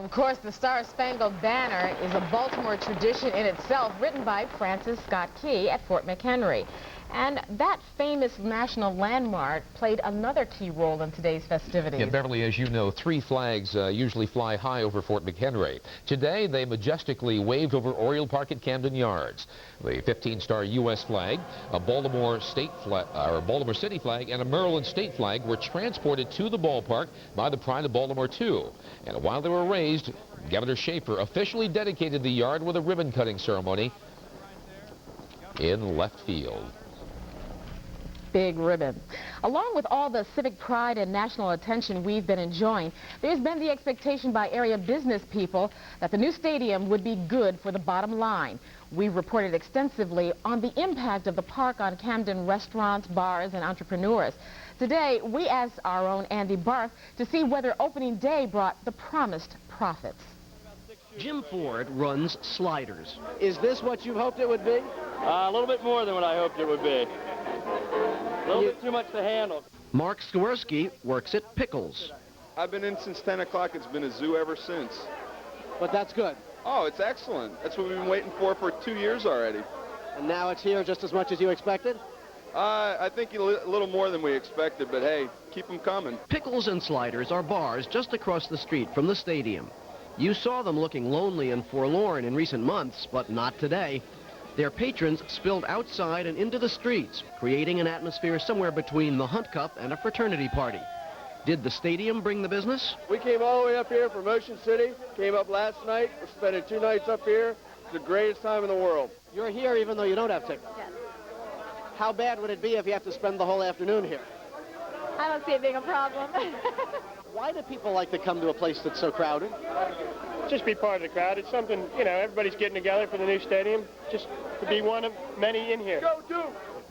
Of course, the Star-Spangled Banner is a Baltimore tradition in itself, written by Francis Scott Key at Fort McHenry. And that famous national landmark played another key role in today's festivities. Yeah, Beverly, as you know, 3 flags usually fly high over Fort McHenry. Today, they majestically waved over Oriole Park at Camden Yards. The 15-star U.S. flag, a Baltimore City flag, and a Maryland state flag were transported to the ballpark by the Pride of Baltimore, too. And while they were raised, Governor Schaefer officially dedicated the yard with a ribbon-cutting ceremony in left field. Big ribbon. Along with all the civic pride and national attention we've been enjoying, there's been the expectation by area business people that the new stadium would be good for the bottom line. We've reported extensively on the impact of the park on Camden restaurants, bars, and entrepreneurs. Today, we asked our own Andy Barth to see whether opening day brought the promised profits. Jim Ford runs Sliders. Is this what you hoped it would be? A little bit more than what I hoped it would be. A little bit too much to handle. Mark Skawersky works at Pickles. I've been in since 10 o'clock. It's been a zoo ever since. But that's good. Oh, it's excellent. That's what we've been waiting for 2 years already. And now it's here just as much as you expected? I think a little more than we expected, but hey, keep them coming. Pickles and Sliders are bars just across the street from the stadium. You saw them looking lonely and forlorn in recent months, but not today. Their patrons spilled outside and into the streets, creating an atmosphere somewhere between the Hunt Cup and a fraternity party. Did the stadium bring the business? We came all the way up here from Ocean City, came up last night. We're spending 2 nights up here. It's the greatest time in the world. You're here even though you don't have tickets? Yes. How bad would it be if you have to spend the whole afternoon here? I don't see it being a problem. Why do people like to come to a place that's so crowded? Just be part of the crowd. It's something, you know, everybody's getting together for the new stadium, just to be one of many in here. Go, do!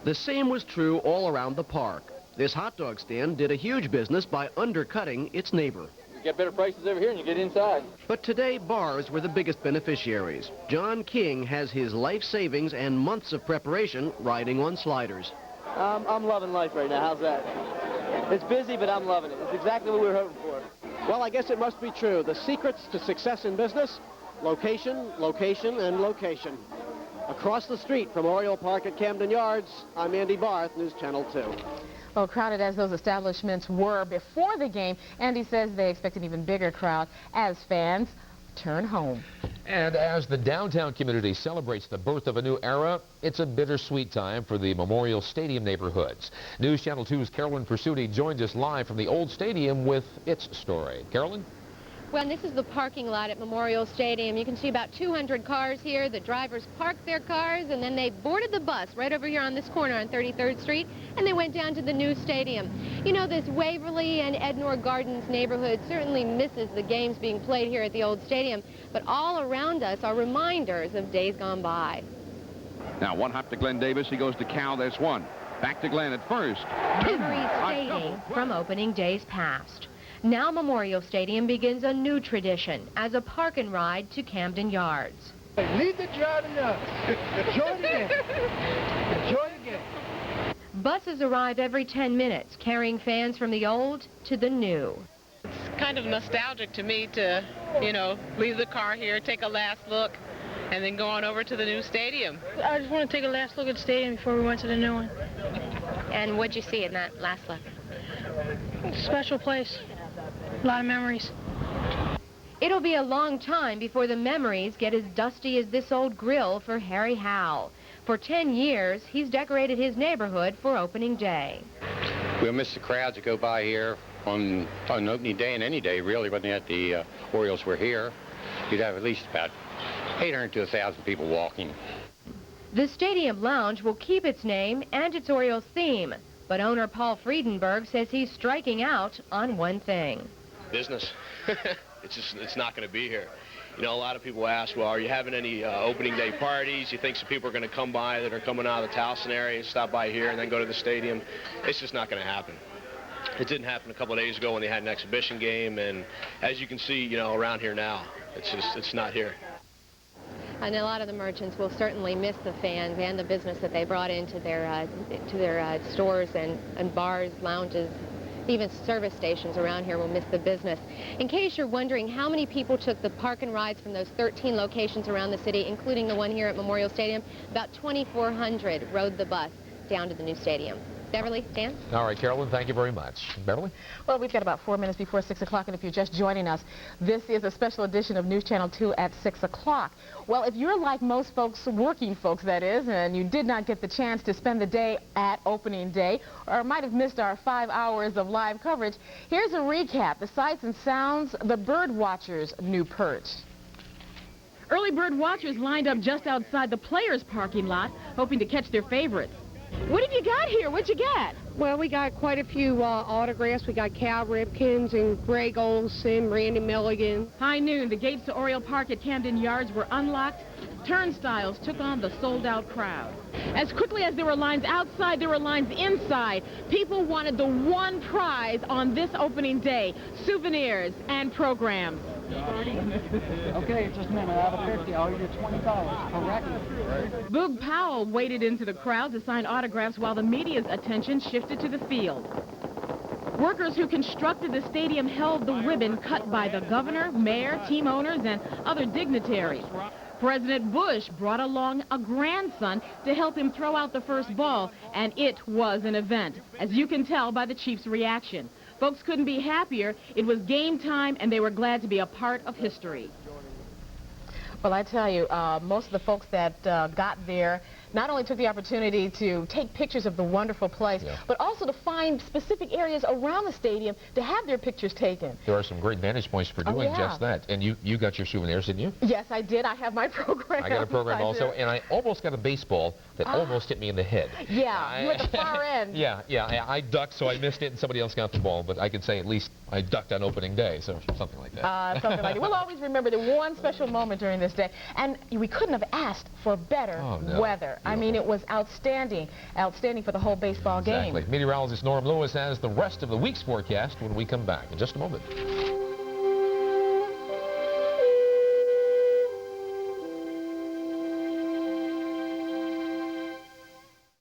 The same was true all around the park. This hot dog stand did a huge business by undercutting its neighbor. You get better prices over here and you get inside. But today, bars were the biggest beneficiaries. John King has his life savings and months of preparation riding on Sliders. I'm loving life right now. How's that? It's busy, but I'm loving it. It's exactly what we were hoping for. Well, I guess it must be true. The secrets to success in business: location, location, and location. Across the street from Oriole Park at Camden Yards, I'm Andy Barth, News Channel 2. Well, crowded as those establishments were before the game, Andy says they expect an even bigger crowd as fans turn home. And as the downtown community celebrates the birth of a new era, it's a bittersweet time for the Memorial Stadium neighborhoods. News Channel 2's Carolyn Pursuti joins us live from the old stadium with its story. Carolyn? Well, this is the parking lot at Memorial Stadium. You can see about 200 cars here. The drivers parked their cars, and then they boarded the bus right over here on this corner on 33rd Street, and they went down to the new stadium. You know, this Waverly and Ednor Gardens neighborhood certainly misses the games being played here at the old stadium, but all around us are reminders of days gone by. Now, one hop to Glenn Davis. He goes to Cal. There's one. Back to Glenn at first. Memories fading from opening days past. Now Memorial Stadium begins a new tradition as a park and ride to Camden Yards. Leave the driving now. Enjoy the game. Enjoy the game. Buses arrive every 10 minutes, carrying fans from the old to the new. It's kind of nostalgic to me to, you know, leave the car here, take a last look, and then go on over to the new stadium. I just want to take a last look at the stadium before we went to the new one. And what'd you see in that last look? Special place. A lot of memories. It'll be a long time before the memories get as dusty as this old grill for Harry Howell. For 10 years, he's decorated his neighborhood for opening day. We'll miss the crowds that go by here on opening day and any day, really, when the Orioles were here. You'd have at least about 800 to 1,000 people walking. The Stadium Lounge will keep its name and its Orioles theme, but owner Paul Friedenberg says he's striking out on one thing. Business. It's not going to be here. You know, a lot of people ask, well, are you having any opening day parties? You think some people are going to come by that are coming out of the Towson area, stop by here and then go to the stadium? It's just not going to happen. It didn't happen a couple of days ago when they had an exhibition game, and as you can see, you know, around here now, it's not here. And a lot of the merchants will certainly miss the fans and the business that they brought into their stores and bars, lounges. Even service stations around here will miss the business. In case you're wondering how many people took the park and rides from those 13 locations around the city, including the one here at Memorial Stadium, about 2,400 rode the bus down to the new stadium. Beverly, Dan? All right, Carolyn, thank you very much. Beverly? Well, we've got about 4 minutes before 6 o'clock, and if you're just joining us, this is a special edition of News Channel 2 at 6 o'clock. Well, if you're like most folks, working folks that is, and you did not get the chance to spend the day at opening day, or might have missed our 5 hours of live coverage, here's a recap, the sights and sounds, the bird watchers' new perch. Early bird watchers lined up just outside the players' parking lot, hoping to catch their favorites. What have you got here? What'd you get? Well, we got quite a few autographs. We got Cal Ripkins and Greg Olson, Randy Milligan. High noon, the gates to Oriole Park at Camden Yards were unlocked. Turnstiles took on the sold-out crowd. As quickly as there were lines outside, there were lines inside. People wanted the one prize on this opening day, souvenirs and programs. Okay, just a minute. Out of 50, I'll give you $20 for record. Boog Powell waded into the crowd to sign autographs while the media's attention shifted to the field. Workers who constructed the stadium held the ribbon cut by the governor, mayor, team owners, and other dignitaries. President Bush brought along a grandson to help him throw out the first ball, and it was an event, as you can tell by the Chiefs' reaction. Folks couldn't be happier. It was game time, and they were glad to be a part of history. Well, I tell you, most of the folks that got there not only took the opportunity to take pictures of the wonderful place, but also to find specific areas around the stadium to have their pictures taken. There are some great vantage points for doing just that. And you got your souvenirs, didn't you? Yes, I did. I have my program. I got a program also, and I almost got a baseball that almost hit me in the head. Yeah, you were at the far end. Yeah, I ducked, so I missed it, and somebody else got the ball. But I could say at least I ducked on opening day, so something like that. Something like that. We'll always remember the one special moment during this day, and we couldn't have asked for better weather. Beautiful. I mean, it was outstanding for the whole baseball game. Exactly. Meteorologist Norm Lewis has the rest of the week's forecast when we come back in just a moment.